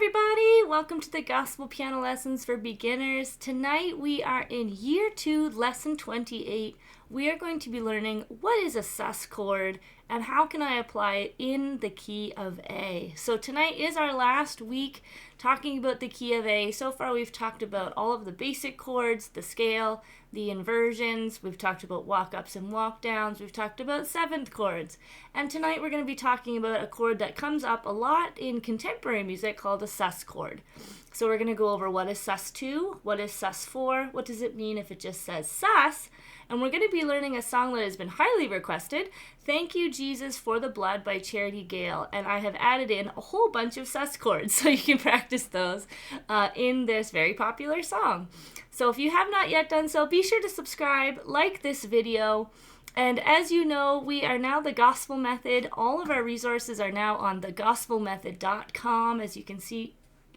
everybody, welcome to the Gospel Piano Lessons for Beginners. Tonight we are in Year 2, Lesson 28. We are going to be learning what is a sus chord and how can I apply it in the key of A. So tonight is our last week talking about the key of A. So far we've talked about all of the basic chords, the scale, the inversions, we've talked about walk-ups and walk-downs, we've talked about seventh chords. And tonight we're going to be talking about a chord that comes up a lot in contemporary music called a sus chord. So we're going to go over what is sus2, what is sus4, what does it mean if it just says sus, and we're going to be learning a song that has been highly requested, Thank You Jesus for the Blood by Charity Gayle, and I have added in a whole bunch of sus chords so you can practice those in this very popular song. So if you have not yet done so, be sure to subscribe, like this video, and as you know, we are now the Gospel Method. All of our resources are now on thegospelmethod.com, as you can see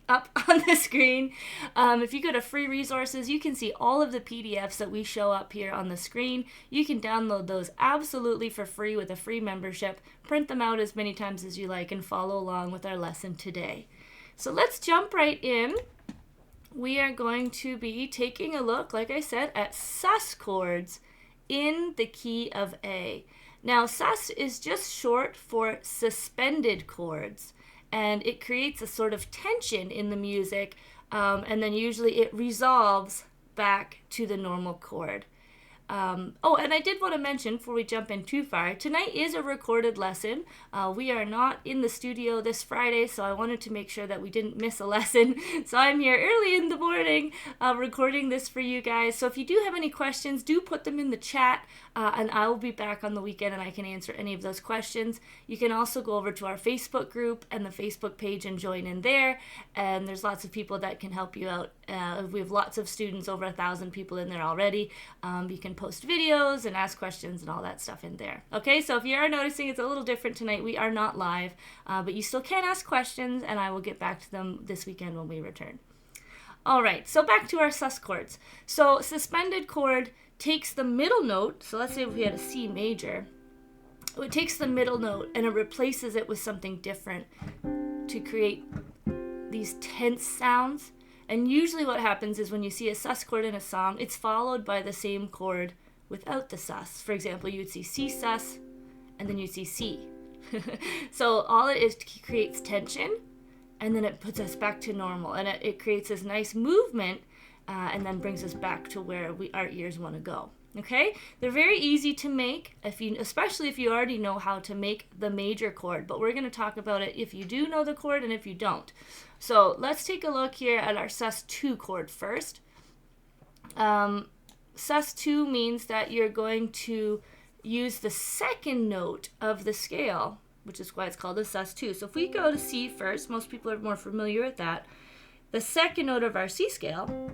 up on the screen. If you go to free resources, you can see all of the PDFs that we show up here on the screen. You can download those absolutely for free with a free membership, print them out as many times as you like, and follow along with our lesson today. So let's jump right in. We are going to be taking a look, like I said, at sus chords in the key of A. Now, sus is just short for suspended chords, and it creates a sort of tension in the music, and then usually it resolves back to the normal chord. Oh, and I did want to mention, before we jump in too far, tonight is a recorded lesson. We are not in the studio this Friday, so I wanted to make sure that we didn't miss a lesson. So I'm here early in the morning recording this for you guys. So if you do have any questions, do put them in the chat, and I will be back on the weekend and I can answer any of those questions. You can also go over to our Facebook group and the Facebook page and join in there, and there's lots of people that can help you out. We have lots of students, over 1,000 people in there already. You can post videos and ask questions and all that stuff in there. Okay, so if you are noticing it's a little different tonight, we are not live, but you still can ask questions, and I will get back to them this weekend when we return. All right, so back to our sus chords. So suspended chord takes the middle note, so let's say if we had a C major, it takes the middle note and it replaces it with something different to create these tense sounds. And usually what happens is when you see a sus chord in a song, it's followed by the same chord without the sus. For example, you would see C sus, and then you'd see C. So all it is creates tension, and then it puts us back to normal. And it creates this nice movement, and then brings us back to where our ears want to go. Okay? They're very easy to make, especially if you already know how to make the major chord. But we're going to talk about it if you do know the chord and if you don't. So let's take a look here at our sus2 chord first. Sus2 means that you're going to use the second note of the scale, which is why it's called a sus2. So if we go to C first, most people are more familiar with that. The second note of our C scale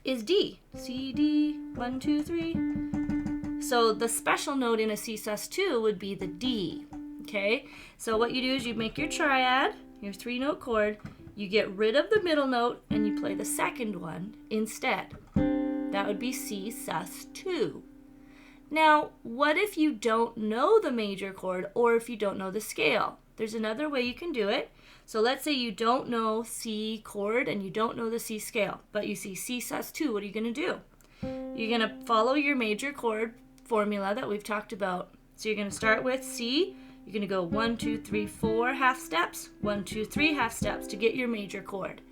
is D. C, D, 1, 2, 3. So the special note in a C sus2 would be the D. Okay? So what you do is you make your triad, your 3-note chord, you get rid of the middle note, and you play the second one instead. That would be C sus2. Now, what if you don't know the major chord, or if you don't know the scale? There's another way you can do it. So let's say you don't know C chord and you don't know the C scale, but you see C sus2. What are you going to do? You're going to follow your major chord formula that we've talked about. So you're going to start with C. You're going to go 1, 2, 3, 4 half steps, 1, 2, 3 half steps to get your major chord.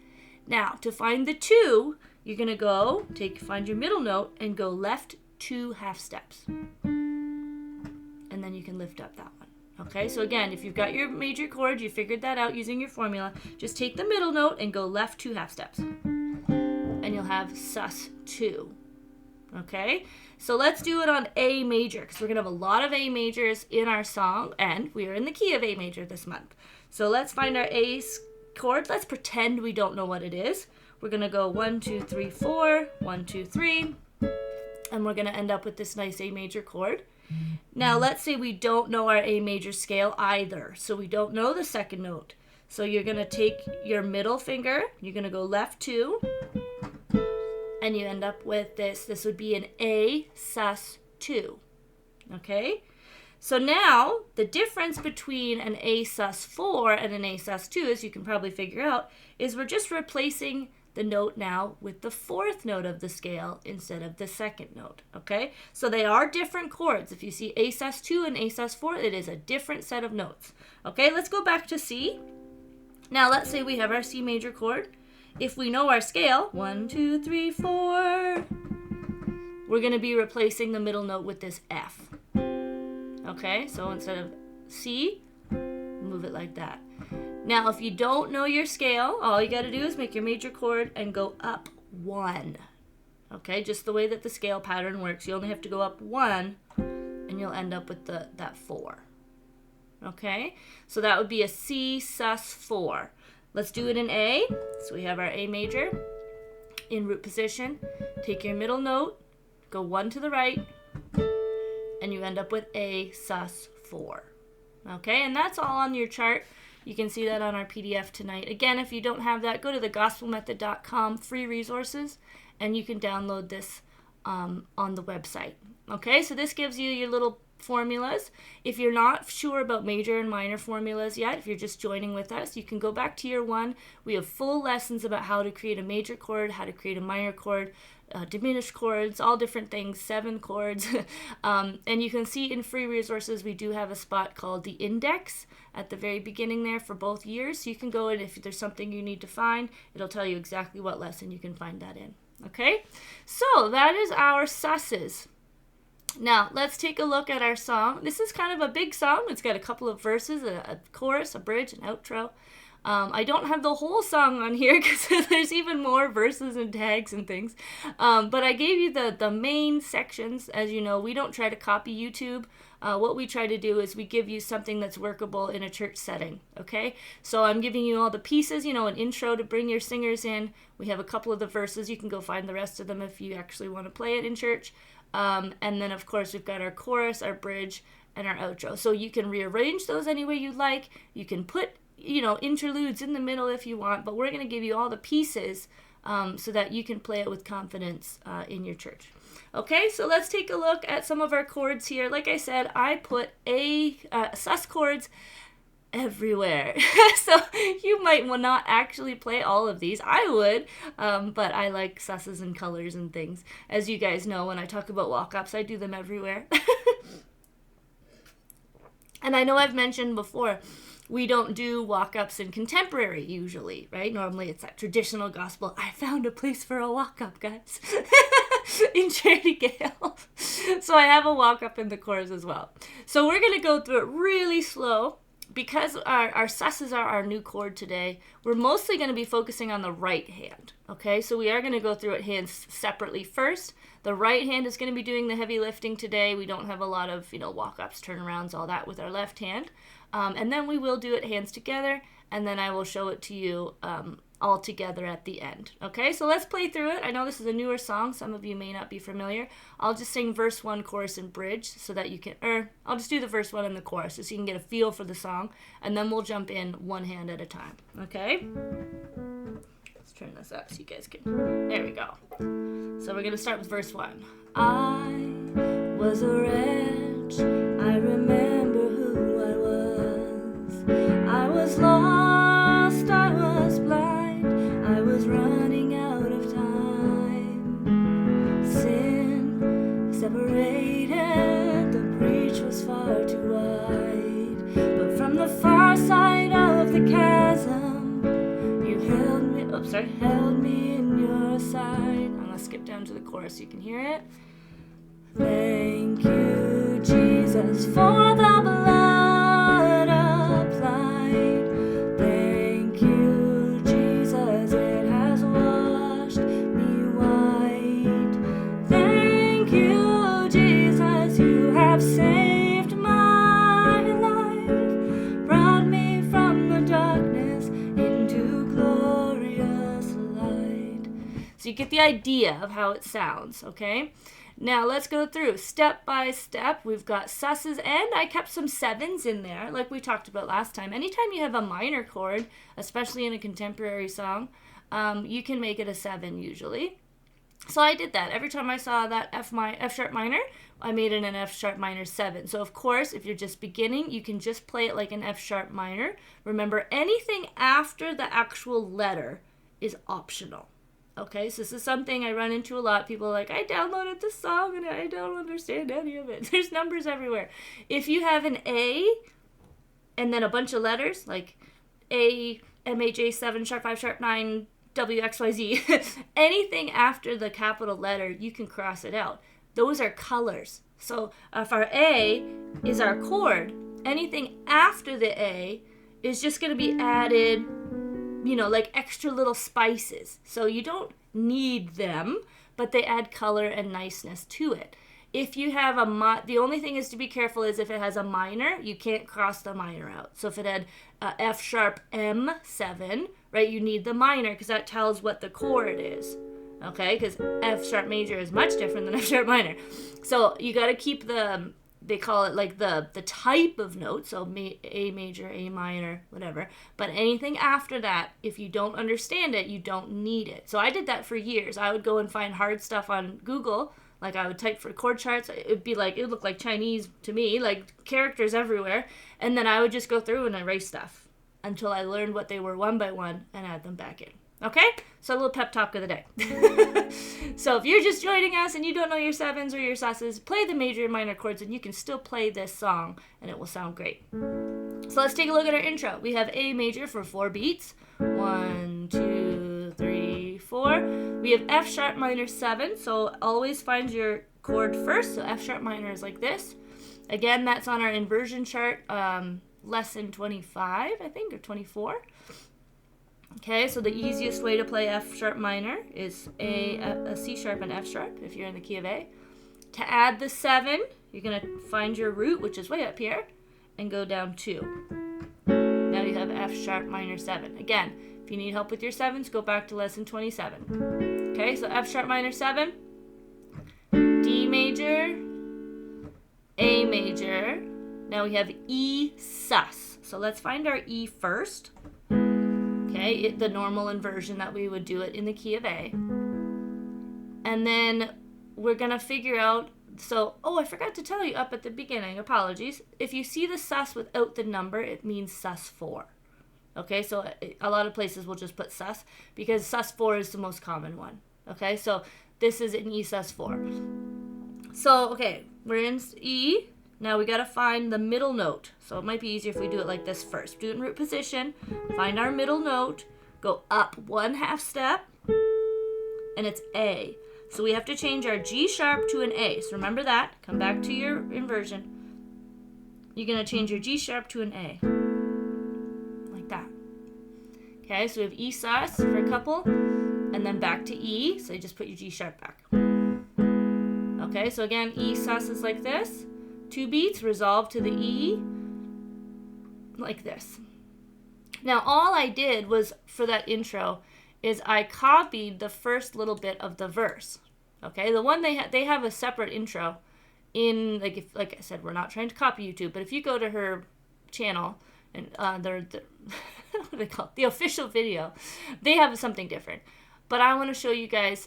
Now, to find the 2, you're going to find your middle note and go left 2 half steps. And then you can lift up that one. Okay, so again, if you've got your major chord, you figured that out using your formula, just take the middle note and go left 2 half steps. And you'll have sus2. Okay, so let's do it on A major, because we're going to have a lot of A majors in our song, and we are in the key of A major this month. So let's find our A chord. Let's pretend we don't know what it is. We're going to go 1, 2, 3, 4, 1, 2, 3, and we're going to end up with this nice A major chord. Now let's say we don't know our A major scale either, so we don't know the second note. So you're going to take your middle finger, you're going to go left 2, and you end up with this. This would be an A sus2. Okay? So now, the difference between an A sus4 and an A sus2, as you can probably figure out, is we're just replacing the note now with the fourth note of the scale instead of the second note, okay? So they are different chords. If you see A sus2 and A sus4, it is a different set of notes. Okay, let's go back to C. Now let's say we have our C major chord. If we know our scale, 1, 2, 3, 4, we're going to be replacing the middle note with this F. Okay, so instead of C, move it like that. Now, if you don't know your scale, all you got to do is make your major chord and go up 1. Okay, just the way that the scale pattern works. You only have to go up 1, and you'll end up with that 4. Okay, so that would be a C sus4. Let's do it in A. So we have our A major in root position. Take your middle note, go 1 to the right, and you end up with A sus4. Okay, and that's all on your chart. You can see that on our PDF tonight. Again, if you don't have that, go to thegospelmethod.com, free resources, and you can download this on the website. Okay, so this gives you your little formulas. If you're not sure about major and minor formulas yet, if you're just joining with us, you can go back to year 1. We have full lessons about how to create a major chord, how to create a minor chord, diminished chords, all different things, 7 chords. And you can see in free resources, we do have a spot called the index at the very beginning there for both years. So you can go in if there's something you need to find, it'll tell you exactly what lesson you can find that in. Okay, so that is our sus's. Now, let's take a look at our song. This is kind of a big song. It's got a couple of verses, a chorus, a bridge, an outro. I don't have the whole song on here because there's even more verses and tags and things. But I gave you the main sections. As you know, we don't try to copy YouTube. What we try to do is we give you something that's workable in a church setting, okay? So I'm giving you all the pieces, you know, an intro to bring your singers in. We have a couple of the verses. You can go find the rest of them if you actually want to play it in church. And then, of course, we've got our chorus, our bridge, and our outro. So you can rearrange those any way you like. You can put, you know, interludes in the middle if you want, but we're going to give you all the pieces so that you can play it with confidence in your church. Okay, so let's take a look at some of our chords here. Like I said, I put sus chords everywhere. So you might not actually play all of these. I would, but I like sus's and colors and things. As you guys know, when I talk about walk-ups, I do them everywhere. And I know I've mentioned before, we don't do walk-ups in contemporary usually, right? Normally it's that traditional gospel. I found a place for a walk-up, guys. In Charity Gayle. So I have a walk-up in the chorus as well. So we're going to go through it really slow. Because our sus's are our new chord today, we're mostly going to be focusing on the right hand, okay? So we are going to go through it hands separately first. The right hand is going to be doing the heavy lifting today. We don't have a lot of, you know, walk-ups, turnarounds, all that with our left hand. And then we will do it hands together, and then I will show it to you all together at the end. Okay, so let's play through it. I know this is a newer song. Some of you may not be familiar. I'll just sing verse 1, chorus, and bridge so that you can, I'll just do the verse 1 and the chorus just so you can get a feel for the song, and then we'll jump in one hand at a time. Okay? Let's turn this up so you guys can, there we go. So we're going to start with verse 1. I was a wretch, I remember who I was. I was lost, I was blind, I was running out of time. Sin separated, the breach was far too wide. But from the far side of the chasm, you held me in your side. I'm gonna skip down to the chorus so you can hear it. Thank you, Jesus, for the blood applied. Thank you, Jesus, it has washed me white. Thank you, Jesus, you have saved my life, brought me from the darkness into glorious light. So you get the idea of how it sounds, okay? Now let's go through step by step. We've got sus's, and I kept some 7s in there like we talked about last time. Anytime you have a minor chord, especially in a contemporary song, you can make it a 7 usually. So I did that. Every time I saw that F sharp minor, I made it an F sharp minor 7. So of course, if you're just beginning, you can just play it like an F sharp minor. Remember, anything after the actual letter is optional. Okay, so this is something I run into a lot. People are like, I downloaded this song and I don't understand any of it. There's numbers everywhere. If you have an A and then a bunch of letters, like A, MHA 7, sharp 5, sharp 9, WXYZ, anything after the capital letter, you can cross it out. Those are colors. So if our A is our chord, anything after the A is just going to be added, like extra little spices. So you don't need them, but they add color and niceness to it. If you have the only thing is to be careful is if it has a minor, you can't cross the minor out. So if it had F sharp M7, right, you need the minor because that tells what the chord is. Okay, because F sharp major is much different than F sharp minor. So you got to keep they call it like the type of note, so A major, A minor, whatever. But anything after that, if you don't understand it, you don't need it. So I did that for years. I would go and find hard stuff on Google. Like I would type for chord charts. It would look like Chinese to me, like characters everywhere. And then I would just go through and erase stuff until I learned what they were one by one and add them back in. Okay? So a little pep talk of the day. So if you're just joining us and you don't know your 7s or your Sus, play the major and minor chords and you can still play this song and it will sound great. So let's take a look at our intro. We have A major for 4 beats. 1, 2, 3, 4. We have F sharp minor 7, so always find your chord first. So F sharp minor is like this. Again, that's on our inversion chart, lesson 25, I think, or 24. Okay, so the easiest way to play F sharp minor is a C sharp and F sharp if you're in the key of A. To add the 7, you're going to find your root, which is way up here, and go down 2. Now you have F sharp minor 7. Again, if you need help with your 7s, go back to lesson 27. Okay, so F sharp minor 7, D major, A major. Now we have E sus. So let's find our E first. Okay, the normal inversion that we would do it in the key of A. And then we're going to figure out, I forgot to tell you up at the beginning, apologies. If you see the sus without the number, it means sus4. Okay, so a lot of places will just put sus because sus4 is the most common one. Okay, so this is an E sus4. So, okay, we're in E. Now we got to find the middle note. So it might be easier if we do it like this first. Do it in root position, find our middle note, go up 1/2 step, and it's A. So we have to change our G sharp to an A. So remember that. Come back to your inversion. You're going to change your G sharp to an A. Like that. Okay, so we have E sus for a couple, and then back to E. So you just put your G sharp back. Okay, so again, E sus is like this. 2 beats, resolve to the E, like this. Now, all I did was, for that intro, is I copied the first little bit of the verse. Okay, the one they have a separate intro in, like I said, we're not trying to copy YouTube, but if you go to her channel, and what do they call it? The official video, they have something different. But I want to show you guys,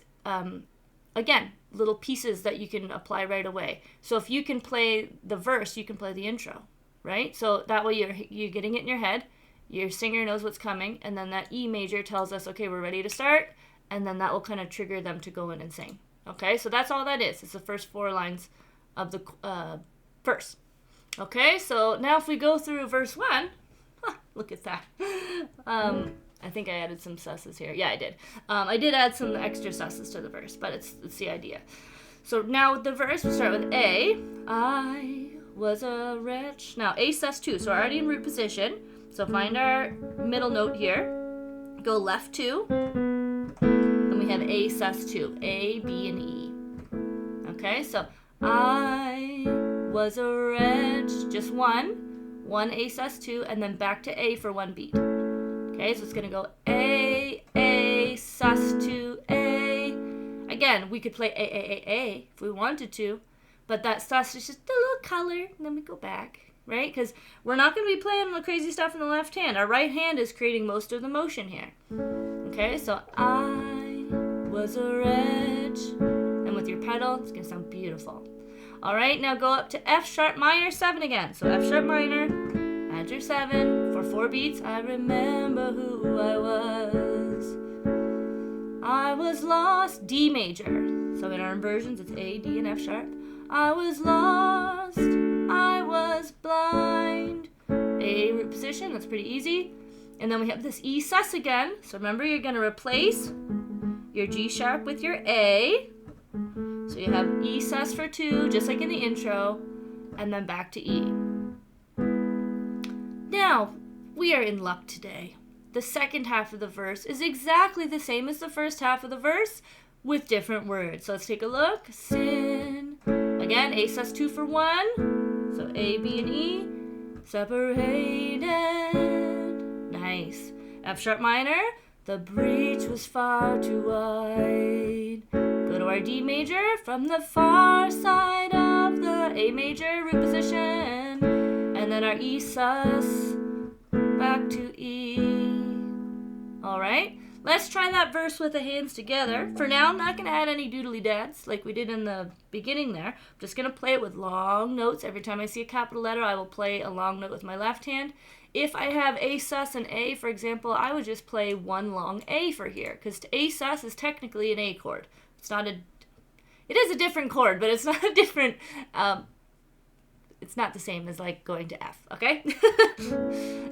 again, little pieces that you can apply right away. So if you can play the verse, you can play the intro, right? So that way you're getting it in your head, your singer knows what's coming, and then that E major tells us, okay, we're ready to start, and then that will kind of trigger them to go in and sing. Okay, so that's all that is. It's the first 4 lines of the verse. Okay, so now if we go through verse 1, look at that. I think I added some susses here. Yeah, I did. I did add some extra susses to the verse, but it's the idea. So now with the verse, we'll start with A. I was a wretch. Now A sus2. So we're already in root position. So find our middle note here. Go left 2. And we have A sus2. A, B, and E. Okay, so I was a wretch. Just 1. 1 A sus2, and then back to A for 1 beat. Okay, so it's going to go A, sus2, A. Again, we could play A if we wanted to, but that sus is just a little color, and then we go back, right? Because we're not going to be playing the crazy stuff in the left hand. Our right hand is creating most of the motion here. Okay, so I was a wretch. And with your pedal, it's going to sound beautiful. All right, now go up to F sharp minor 7 again. So F sharp minor, add your 7 for 4 beats. I remember who I was. I was lost, D major. So in our inversions, it's A, D, and F sharp. I was lost, I was blind. A root position, that's pretty easy. And then we have this E sus again. So remember, you're going to replace your G sharp with your A. So you have E sus for 2, just like in the intro, and then back to E. Now, we are in luck today. The second half of the verse is exactly the same as the first half of the verse with different words. So let's take a look. Sin. Again, A sus 2 for 1. So A, B, and E. Separated. Nice. F sharp minor. The breach was far too wide. Go to our D major from the far side of the A major root position. And then our E sus back to E. All right. Let's try that verse with the hands together. For now, I'm not going to add any doodly dads like we did in the beginning there. I'm just going to play it with long notes. Every time I see a capital letter, I will play a long note with my left hand. If I have A sus and A, for example, I would just play one long A for here, because A sus is technically an A chord. It's not a, it is a different chord, but it's not a different, it's not the same as like going to F, okay?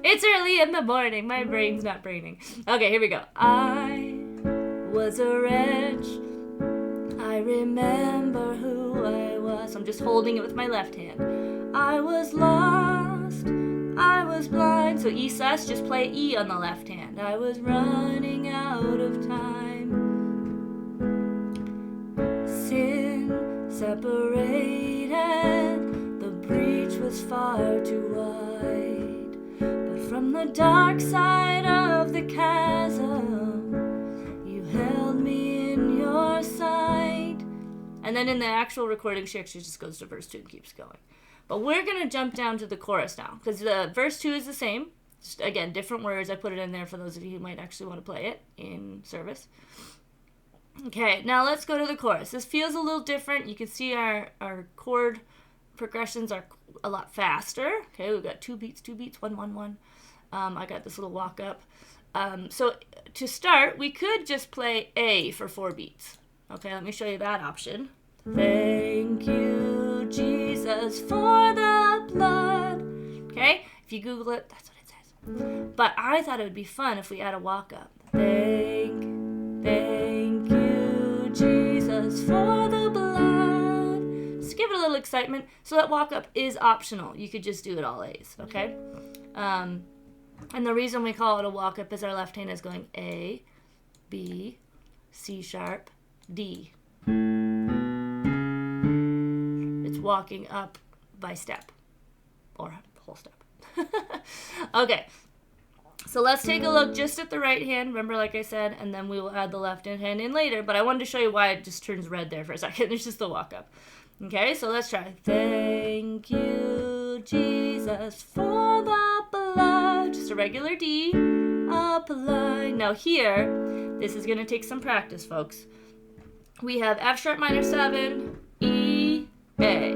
It's early in the morning, my brain's not braining. Okay, here we go. I was a wretch, I remember who I was. I'm just holding it with my left hand. I was lost, I was blind. So E sus, just play E on the left hand. I was running out of time. Sin separated, the breach was far too wide. But from the dark side of the chasm, you held me in your sight. And then in the actual recording, she actually just goes to verse 2 and keeps going. But we're going to jump down to the chorus now, because the verse 2 is the same. Just, again, different words. I put it in there for those of you who might actually want to play it in service. Okay, now let's go to the chorus. This feels a little different. You can see our chord progressions are a lot faster. Okay, we've got 2 beats, 1, 1, 1. I got this little walk up. So to start, we could just play A for 4 beats. Okay, let me show you that option. Thank you, Jesus, for the blood. Okay, if you Google it, that's what it says. But I thought it would be fun if we add a walk up. Thank you, Jesus, for the blood. Just give it a little excitement. So that walk up is optional. You could just do it all A's, okay? And the reason we call it a walk up is our left hand is going A, B, C sharp, D. It's walking up by step or whole step. Okay, so let's take a look just at the right hand. Remember, like I said, and then we will add the left hand in later. But I wanted to show you why it just turns red there for a second. There's just the walk up. Okay, so let's try. Thank you, Jesus, for the blood. Just a regular D, apply. Now here, this is going to take some practice, folks. We have F sharp minor 7, E, A.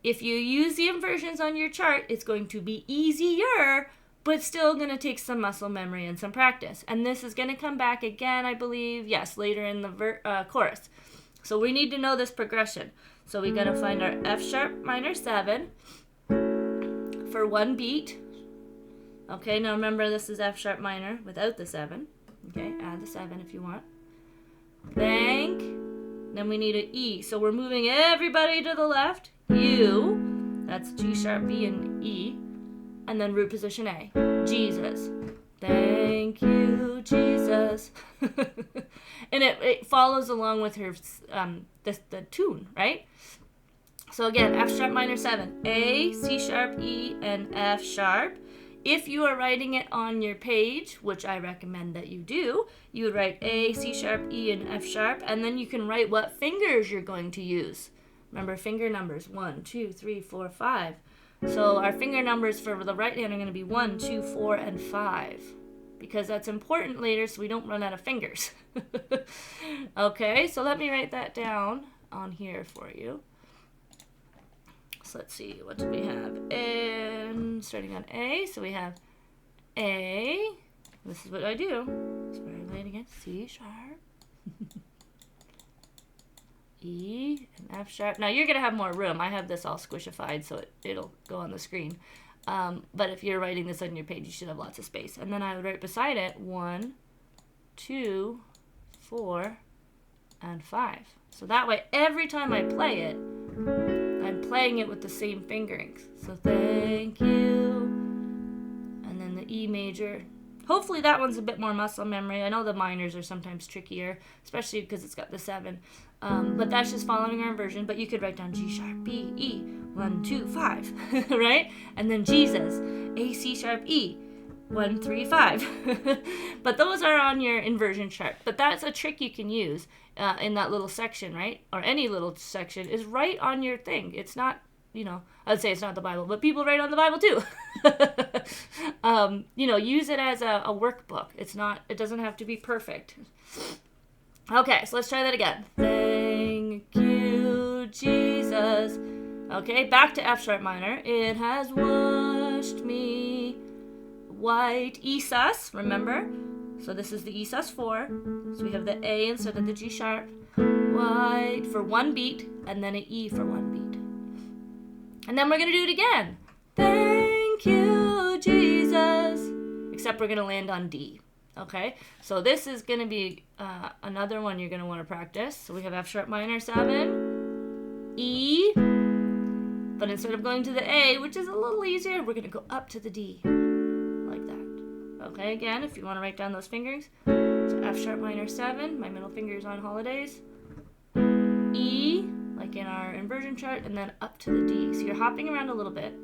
If you use the inversions on your chart, it's going to be easier, but still going to take some muscle memory and some practice. And this is going to come back again, I believe, yes, later in the chorus. So we need to know this progression. So we got to find our F sharp minor 7 for 1 beat. Okay, now remember this is F sharp minor without the 7. Okay, add the 7 if you want. Thank. Then we need an E. So we're moving everybody to the left. U. That's G sharp, B, and E. And then root position A. Jesus. Thank you, Jesus. And it follows along with her the tune, right? So again, F sharp minor 7. A, C sharp, E, and F sharp. If you are writing it on your page, which I recommend that you do, you would write A, C sharp, E, and F sharp, and then you can write what fingers you're going to use. Remember, finger numbers, 1, 2, 3, 4, 5. So our finger numbers for the right hand are going to be 1, 2, 4, and 5. because that's important later so we don't run out of fingers. Okay, so let me write that down on here for you. So let's see, what do we have? And starting on A, so we have A. This is what I do. So we're laying again, C sharp, E, and F sharp. Now you're going to have more room. I have this all squishified so it'll go on the screen. But if you're writing this on your page, you should have lots of space. And then I would write beside it 1, 2, 4, and 5. So that way, every time I play it, I'm playing it with the same fingerings. So thank you. And then the E major. Hopefully that one's a bit more muscle memory. I know the minors are sometimes trickier, especially because it's got the 7. But that's just following our inversion. But you could write down G sharp, B, E, 1, 2, 5, right? And then Jesus, A, C sharp, E, 1, 3, 5. But those are on your inversion chart. But that's a trick you can use in that little section, right? Or any little section is right on your thing. It's not, I'd say it's not the Bible, but people write on the Bible too. Use it as a workbook. It doesn't have to be perfect. Okay, so let's try that again. Thank you, Jesus. Okay, back to F sharp minor. It has washed me white. E sus, remember? So this is the E sus4. So we have the A instead of the G sharp. White for 1 beat, and then an E for 1 beat. And then we're going to do it again. Thank you, Jesus. Except we're going to land on D. Okay, so this is going to be another one you're going to want to practice. So we have F sharp minor 7, E, but instead of going to the A, which is a little easier, we're going to go up to the D, like that. Okay, again, if you want to write down those fingerings. So F sharp minor 7, my middle finger is on holidays. E, like in our inversion chart, and then up to the D. So you're hopping around a little bit.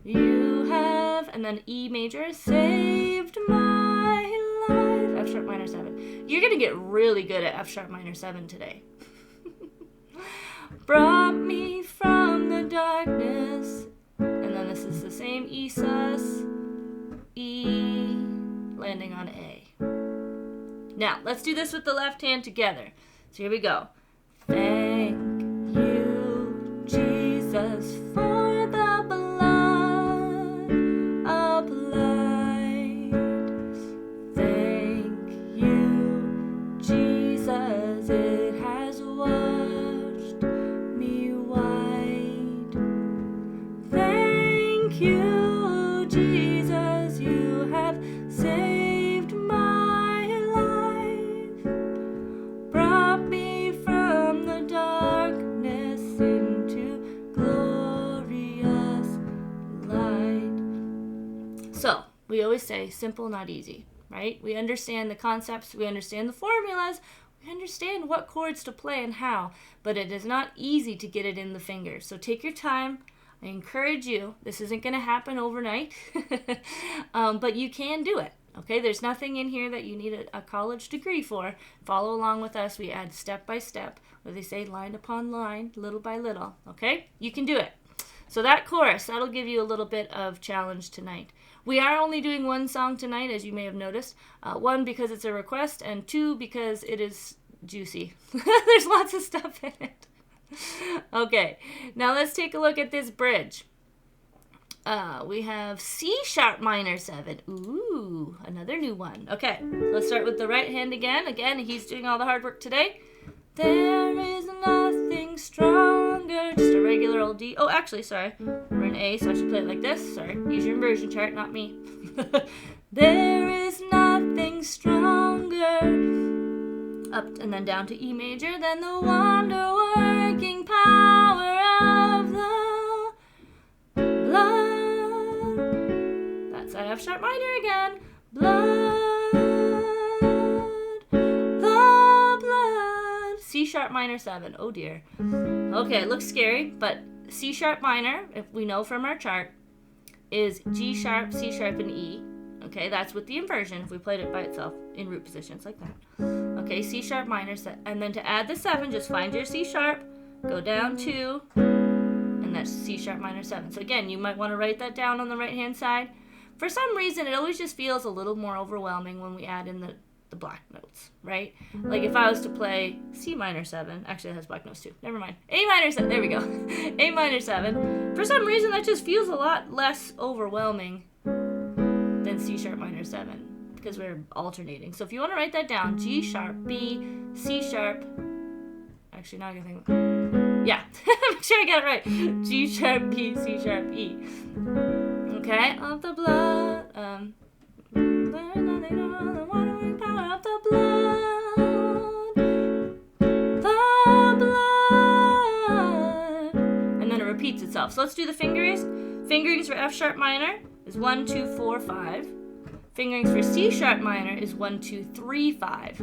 You have, and then E major, saved my life. F sharp minor 7. You're going to get really good at F sharp minor 7 today. Brought me from the darkness. And then this is the same E sus, E, landing on A. Now, let's do this with the left hand together. So here we go. Thank you, Jesus, for the blood applied. Thank you, Jesus, it has washed me white. Thank you, Jesus, you have saved my life. Brought me from the darkness into glorious light. So, we always say simple, not easy, right? We understand the concepts, we understand the formulas, we understand what chords to play and how, but it is not easy to get it in the fingers. So take your time. I encourage you. This isn't going to happen overnight, but you can do it. Okay, there's nothing in here that you need a college degree for. Follow along with us. We add step by step, where they say line upon line, little by little. Okay, you can do it. So that chorus, that'll give you a little bit of challenge tonight. We are only doing one song tonight, as you may have noticed. 1, because it's a request, and 2, because it is juicy. There's lots of stuff in it. Okay, now let's take a look at this bridge. We have C sharp minor 7. Ooh, another new one. Okay, let's start with the right hand again. Again, he's doing all the hard work today. There is nothing stronger. Just a regular old D. Oh, actually, sorry. We're in A, so I should play it like this. Sorry, use your inversion chart, not me. There is nothing stronger. Up and then down to E major, then the wonder-working power of the blood. That's that F sharp minor again. Blood, the blood. C sharp minor 7. Oh dear. Okay, it looks scary, but C sharp minor, if we know from our chart, is G sharp, C sharp, and E. Okay, that's with the inversion. If we played it by itself in root positions like that. Okay, C sharp minor, and then to add the 7, just find your C sharp, go down 2, and that's C sharp minor 7. So again, you might want to write that down on the right hand side. For some reason, it always just feels a little more overwhelming when we add in the black notes, right? Like if I was to play C minor 7, actually it has black notes too, never mind. A minor 7, there we go. A minor 7. For some reason, that just feels a lot less overwhelming than C sharp minor 7 because we're alternating. So if you want to write that down, G sharp, B, C sharp, actually now I can think, yeah, make sure I got it right. G sharp, B, C sharp, E. Okay, of the blood, the watering power of the blood, and then it repeats itself. So let's do the fingerings. Fingerings for F sharp minor is 1, 2, 4, 5. Fingerings for C sharp minor is 1, 2, 3, 5.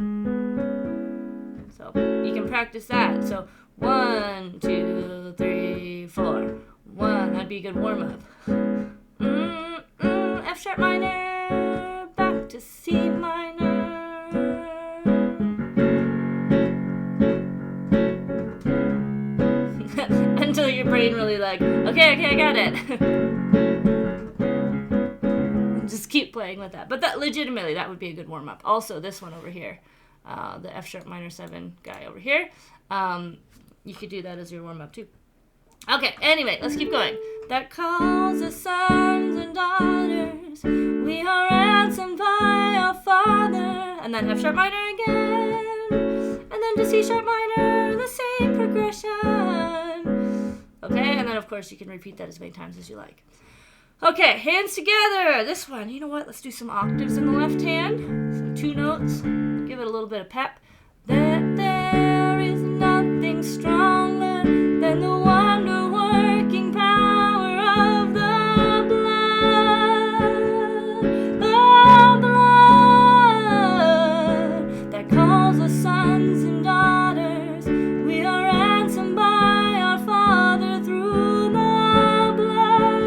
So you can practice that. So 1, 2, 3, 4. 1, that'd be a good warm up. F sharp minor, back to C minor. Until your brain really like, okay, I got it. Just keep playing with that. But that legitimately, that would be a good warm up. Also, this one over here, the F sharp minor 7 guy over here, you could do that as your warm up too. Okay, anyway, let's keep going. That calls us sons and daughters, we are ransomed by our Father. And then F sharp minor again, and then to C sharp minor, the same progression. Okay, and then of course you can repeat that as many times as you like. Okay, hands together. This one, you know what? Let's do some octaves in the left hand. Some 2 notes. Give it a little bit of pep. That there is nothing stronger than the wonder-working power of the blood that calls us sons and daughters. We are ransomed by our Father through the blood.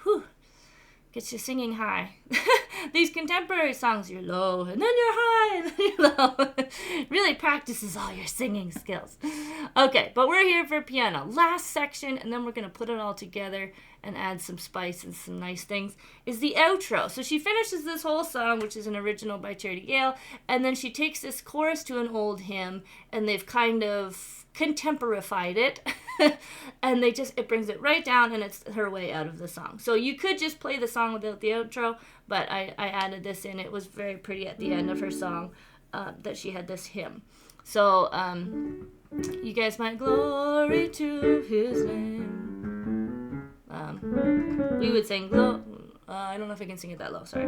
Whew. Gets you singing high. These contemporary songs, you're low, and then you're high, and then you're low. Really practices all your singing skills. Okay, but we're here for piano. Last section, and then we're going to put it all together and add some spice and some nice things, is the outro. So she finishes this whole song, which is an original by Charity Gayle, and then she takes this chorus to an old hymn, and they've kind of contemporified it, and it brings it right down, and it's her way out of the song. So you could just play the song without the outro, but I added this in. It was very pretty at the end of her song that she had this hymn. So you guys might glory to his name. We would sing I don't know if I can sing it that low, sorry.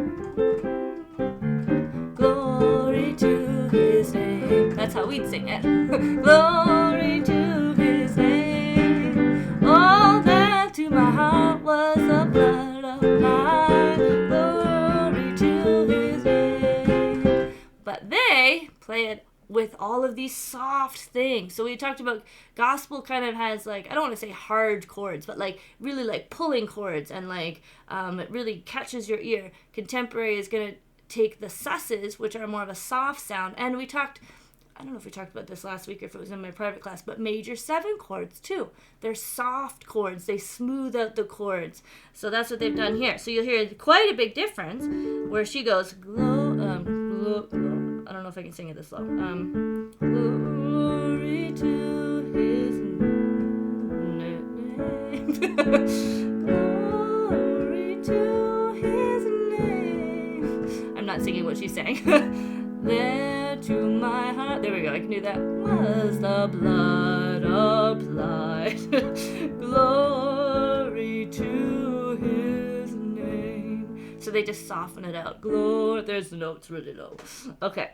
Glory to his name. That's how we'd sing it. Glory to his name. All that to my heart was the blood applied. Glory to his name. But they play it with all of these soft things. So we talked about gospel kind of has like, I don't want to say hard chords, but like really like pulling chords, and like it really catches your ear. Contemporary is going to take the sus's, which are more of a soft sound, and we talked, I don't know if we talked about this last week or if it was in my private class, but major 7 chords too. They're soft chords. They smooth out the chords. So that's what they've done here. So you'll hear quite a big difference where she goes, I don't know if I can sing it this low. Glory to his name. Glory to his name. I'm not singing what she's saying. There to my heart, there we go, I can do that. Was the blood applied. Glory to his name. So they just soften it out. There's the notes really low. Okay.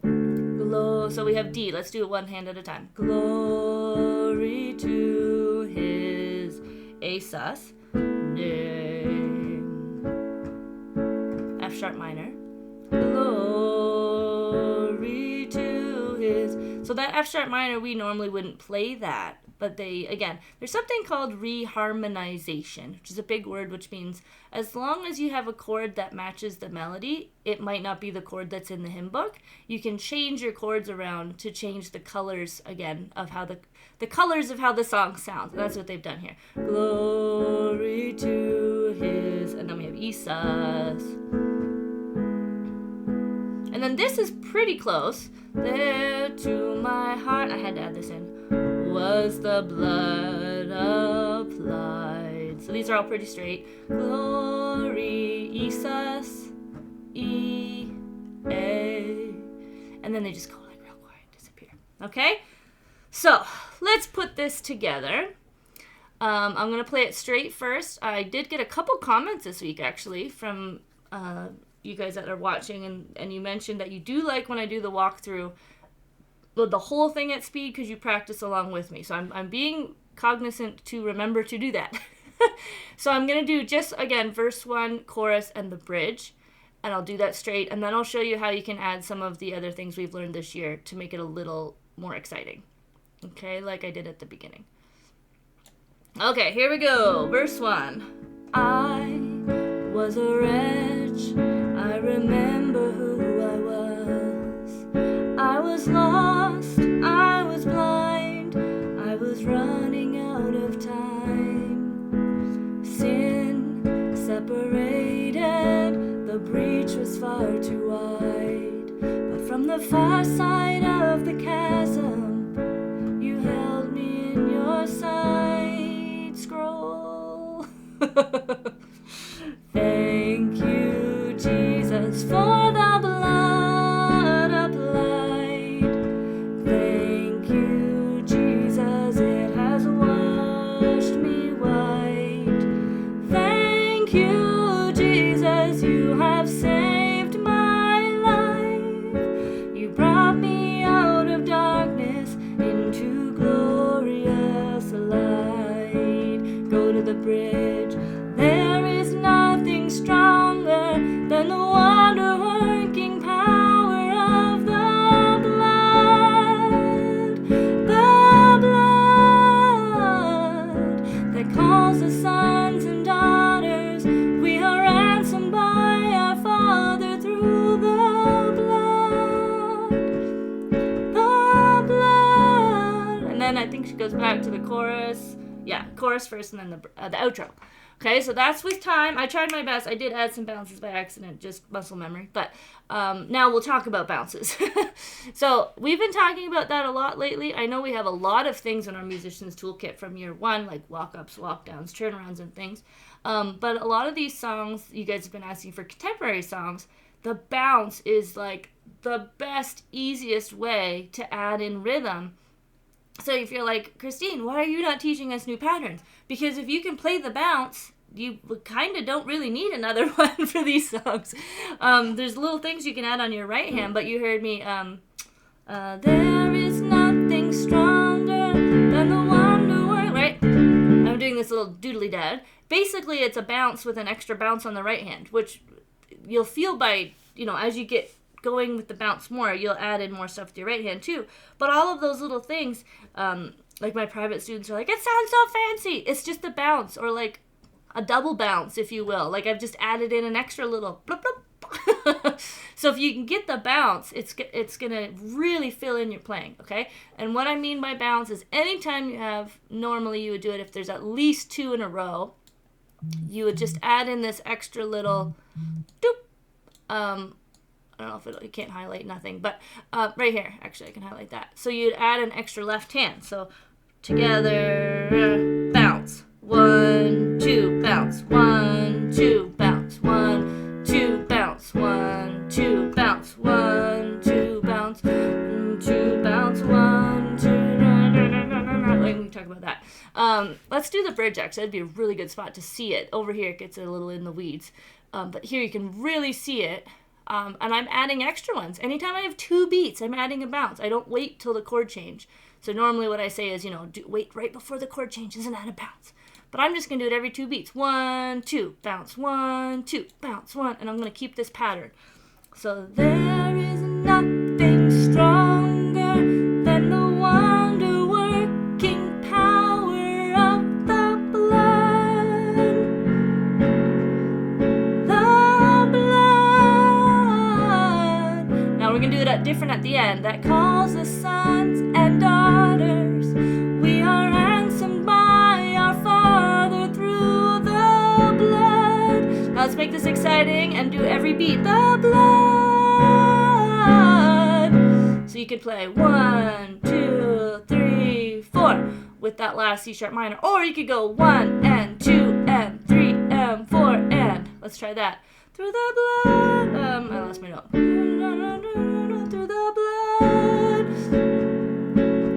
So we have D. Let's do it one hand at a time. Glory to his A sus name. F sharp minor. Glory to his. So that F sharp minor, we normally wouldn't play that But there's something called reharmonization, which is a big word, which means as long as you have a chord that matches the melody, it might not be the chord that's in the hymn book. You can change your chords around to change the colors, again, of how the colors of how the song sounds. And that's what they've done here. Glory to his, and then we have Sus. And then this is pretty close. There to my heart, I had to add this in, was the blood applied. So these are all pretty straight. Glory, Sus, E, A. And then they just go like real quiet, disappear. Okay? So let's put this together. I'm going to play it straight first. I did get a couple comments this week, actually, from you guys that are watching, and you mentioned that you do like when I do the walkthrough, the whole thing at speed, because you practice along with me. So I'm being cognizant to remember to do that. So I'm going to do just, again, verse 1, chorus, and the bridge, and I'll do that straight, and then I'll show you how you can add some of the other things we've learned this year to make it a little more exciting. Okay, like I did at the beginning. Okay, here we go. Verse 1. I was a wretch, I remember who I was. I was lost, I was blind, I was running out of time. Sin separated, the breach was far too wide. But from the far side of the chasm, you held me in your side scroll. Thank you, Jesus, for the blood applied. Thank you, Jesus, it has washed me white. Thank you, Jesus, you have saved my life. You brought me out of darkness into glorious light. Go to the bridge. There is nothing stronger than the wonder-working power of the blood. The blood that calls us sons and daughters. We are ransomed by our Father through the blood. The blood. And then I think she goes back to the chorus. Yeah, chorus first and then the outro. Okay, so that's with time. I tried my best. I did add some bounces by accident, just muscle memory. But now we'll talk about bounces. So we've been talking about that a lot lately. I know we have a lot of things in our musician's toolkit from year one, like walk-ups, walk-downs, turnarounds, and things. But a lot of these songs, you guys have been asking for contemporary songs, the bounce is like the best, easiest way to add in rhythm. So if you're like, Christine, why are you not teaching us new patterns? Because if you can play the bounce, you kind of don't really need another one for these songs. There's little things you can add on your right hand, but you heard me, there is nothing stronger than the wonder work, right? I'm doing this little doodly dad. Basically, it's a bounce with an extra bounce on the right hand, which you'll feel by, as you get going with the bounce more, you'll add in more stuff with your right hand too. But all of those little things, like my private students are like, it sounds so fancy. It's just a bounce, or like a double bounce, if you will. Like I've just added in an extra little bloop, bloop. So if you can get the bounce, it's gonna really fill in your playing, okay? And what I mean by bounce is anytime you have, normally you would do it if there's at least 2 in a row, you would just add in this extra little doop. I don't know if you can't highlight nothing, but right here, actually, I can highlight that. So you'd add an extra left hand. So together, bounce. 1, 2, bounce. 1, 2, bounce. 1, 2, bounce. 1, 2, bounce. 1, 2, bounce. 2, bounce. 1, 2. We can talk about that. Let's do the bridge, actually. That'd be a really good spot to see it. Over here, it gets a little in the weeds. But here you can really see it. And I'm adding extra ones. Anytime I have 2 beats, I'm adding a bounce. I don't wait till the chord change. So normally what I say is, wait right before the chord changes and add a bounce. But I'm just going to do it every 2 beats. 1, 2, bounce. 1, 2, bounce. 1. And I'm going to keep this pattern. So there is nothing stronger than the wonder-working power different at the end. That calls us sons and daughters. We are ransomed by our Father through the blood. Now let's make this exciting and do every beat. The blood. So you could play 1, 2, 3, 4 with that last C sharp minor. Or you could go 1 and 2 and 3 and 4 and. Let's try that. Through the blood. I lost my note. Through the blood.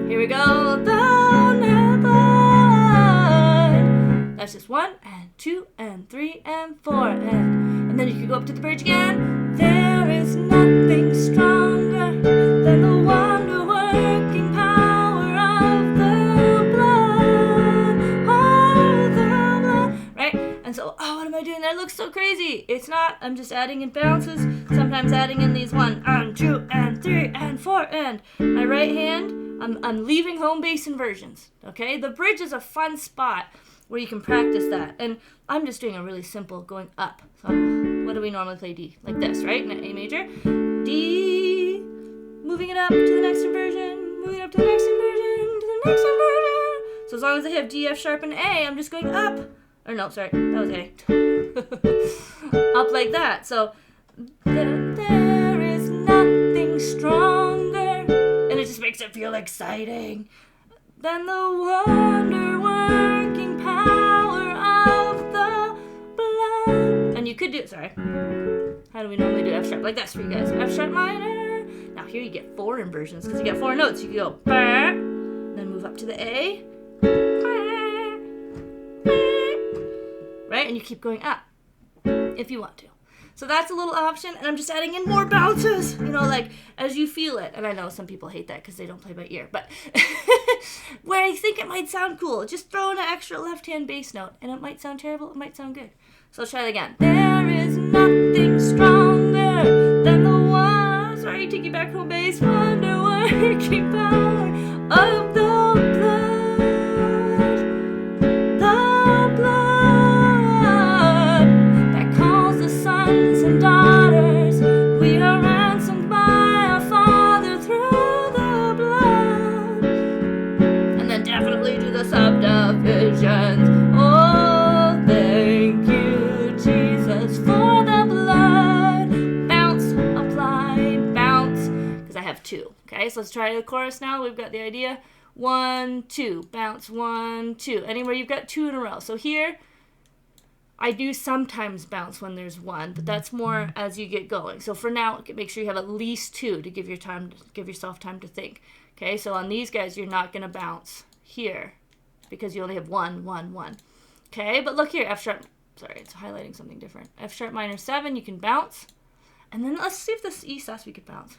Here we go. The blood. That's just 1 and 2 and 3 and 4 and then you can go up to the bridge again. There is nothing stronger than the wonder-working power of the blood. Oh, the blood. Right? And so, what am I doing? That looks so crazy. It's not. I'm just adding in bounces. Sometimes adding in these 1 and 2 and 3 and 4 and. My right hand, I'm leaving home base inversions. Okay? The bridge is a fun spot where you can practice that. And I'm just doing a really simple going up. So what do we normally play? D. Like this, right? In A major. D. Moving it up to the next inversion. Moving it up to the next inversion. To the next inversion. So as long as I have D, F sharp, and A, I'm just going up. Or no, sorry. That was A. Up like that. So there is nothing stronger. And it just makes it feel exciting. Than the wonder-working power of the blood. And you could do, sorry. How do we normally do F sharp? Like this for you guys. F sharp minor. Now here you get 4 inversions because you get 4 notes. You can go, then move up to the A. Right? And you keep going up if you want to. So that's a little option, and I'm just adding in more bounces, like as you feel it. And I know some people hate that because they don't play by ear, but where I think it might sound cool, just throw in an extra left-hand bass note, and it might sound terrible, it might sound good. So let's try it again. There is nothing stronger than the take you back home base, wonder-working power of the subdivisions. Oh, thank you, Jesus, for the blood. Bounce, applied, bounce. Because I have 2. Okay, so let's try the chorus now. We've got the idea. 1, 2. Bounce, 1, 2. Anywhere you've got 2 in a row. So here, I do sometimes bounce when there's 1, but that's more as you get going. So for now, make sure you have at least 2 to give yourself time to think. Okay, so on these guys, you're not going to bounce here, because you only have 1, 1, 1. Okay, but look here, F sharp, sorry, it's highlighting something different. F sharp minor 7, you can bounce. And then let's see if this E sus we could bounce.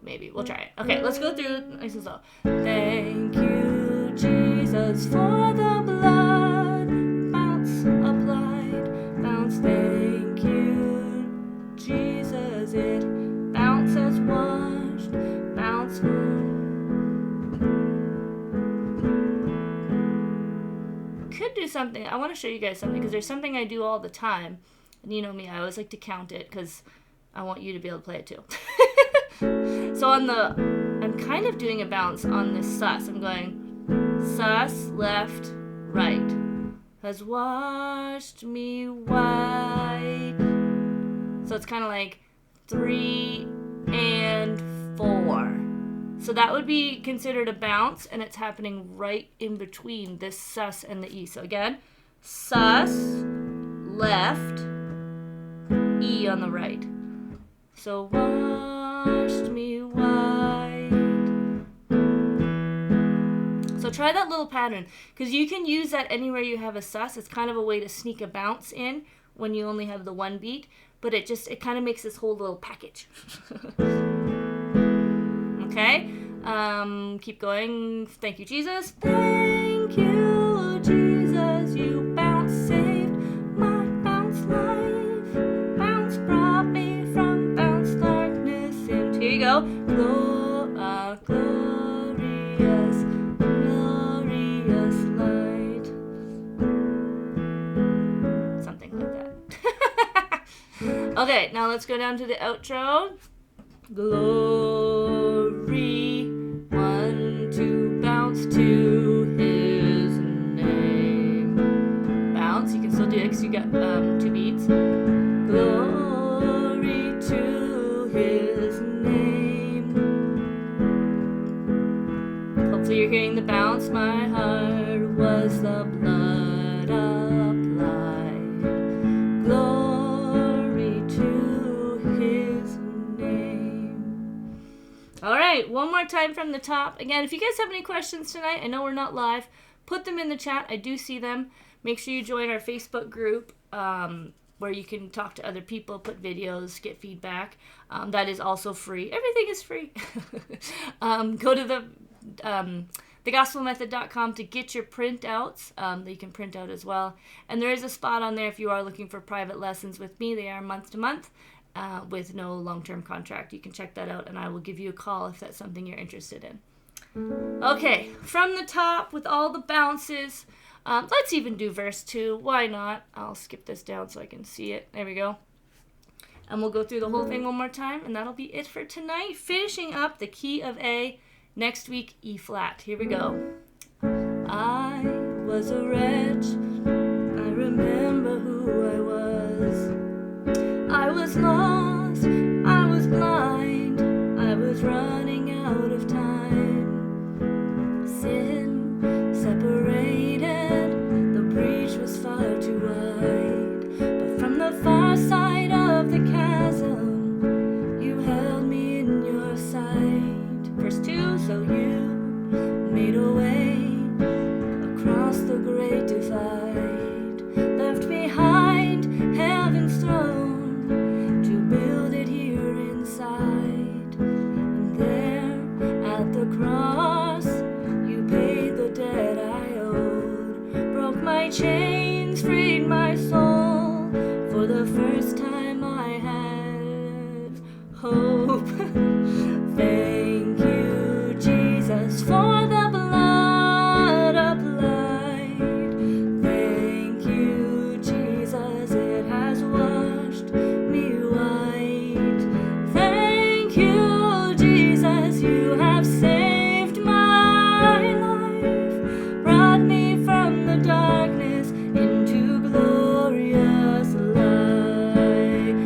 Maybe, we'll try it. Okay, let's go through nice and slow. Thank you, Jesus, for the blood. Bounce, applied, bounce, thank you, Jesus, it bounces, washed, bounce. Could do something. I want to show you guys something because there's something I do all the time. And you know me, I always like to count it because I want you to be able to play it too. So I'm kind of doing a bounce on this sus. I'm going sus, left, right. Has washed me white. So it's kind of like 3 and 4. So that would be considered a bounce, and it's happening right in between this sus and the E. So again, sus, left, E on the right. So washed me white. So try that little pattern, because you can use that anywhere you have a sus. It's kind of a way to sneak a bounce in when you only have the 1 beat. But it kind of makes this whole little package. Okay? Keep going. Thank you, Jesus. Thank you, Jesus. You bounce saved my bounce life. Bounce brought me from bounce darkness into. Here you go. Glorious, glorious light. Something like that. Okay, now let's go down to the outro. Glory, 1, 2, bounce to his name. Bounce, you can still do it because you got 2 beats. Glory to his name. Hopefully you're hearing the bounce. My heart was the blood applied. Glory to his name. Alright, one more time from the top. Again, if you guys have any questions tonight, I know we're not live, put them in the chat. I do see them. Make sure you join our Facebook group where you can talk to other people, put videos, get feedback. That is also free. Everything is free. Go to thegospelmethod.com to get your printouts that you can print out as well. And there is a spot on there if you are looking for private lessons with me. They are month to month with no long-term contract. You can check that out, and I will give you a call if that's something you're interested in. Okay, from the top with all the bounces, let's even do verse 2. Why not? I'll skip this down so I can see it. There we go. And we'll go through the whole thing one more time, and that'll be it for tonight. Finishing up the key of A. Next week, E flat. Here we go. I was a wretch. I remember who I was. I was lost. I was blind. I was running out of time. Sin separated. The breach was far too wide. But from the far side of the chasm, you held me in your sight. Verse 2, so you made a way across the great divide, left behind heaven's throne to build it here inside. And there at the cross, you paid the debt I owed, broke my chains, freed my soul. For the first time I had hope. Thank you, Jesus, for the blood applied. Thank you, Jesus, it has washed me white. Thank you, Jesus, you have saved my life, brought me from the darkness into glorious light.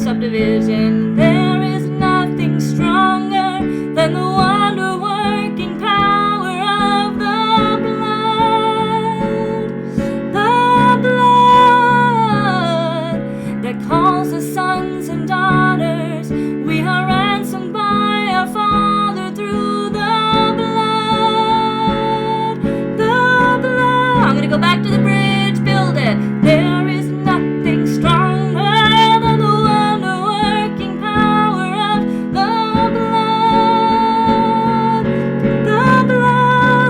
Subdivision, there is nothing stronger than the wonder-working power of the blood that calls us sons and daughters. We are ransomed by our Father through the blood. I'm gonna go back to the bridge, build it. There is nothing stronger than the wonder-working power of the blood.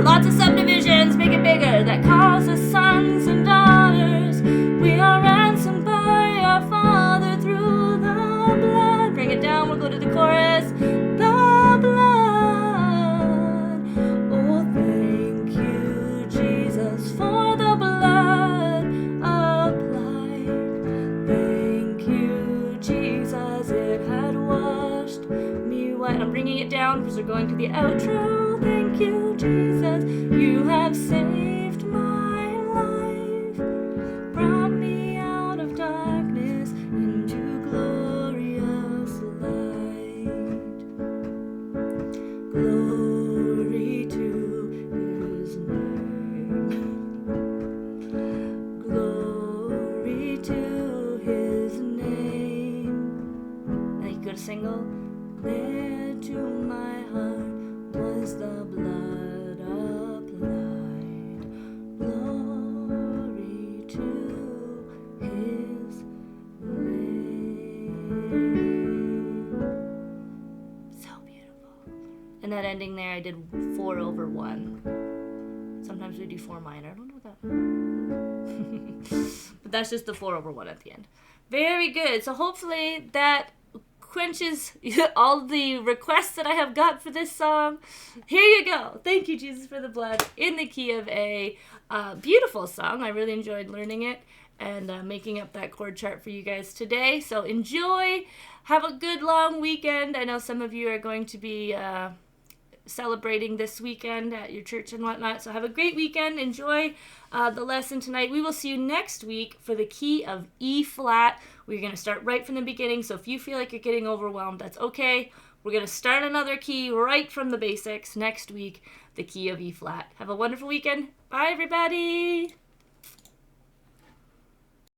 Lots of subdivisions, make it bigger. That calls us sons and daughters. We are ransomed by our Father through the blood. Bring it down, we'll go to the chorus. The blood. Oh, thank you, Jesus, for the blood applied. Thank you, Jesus, it had washed me white. I'm bringing it down because we're going to the outro. Thank you, Jesus, you have saved my life, brought me out of darkness into glorious light. Glory to his name. Glory to his name. Now you go to single. There to my heart was the blood applied. Glory to his name. So beautiful. And that ending there, I did 4/1. Sometimes we do 4 minor. I don't know what that. But that's just the 4/1 at the end. Very good. So hopefully that quenches all the requests that I have got for this song. Here you go. Thank you, Jesus, for the blood, in the key of A. Beautiful song. I really enjoyed learning it and making up that chord chart for you guys today. So enjoy. Have a good long weekend. I know some of you are going to be celebrating this weekend at your church and whatnot. So have a great weekend. Enjoy the lesson tonight. We will see you next week for the key of E flat. We're going to start right from the beginning. So if you feel like you're getting overwhelmed, that's okay. We're going to start another key right from the basics next week, the key of E flat. Have a wonderful weekend. Bye, everybody.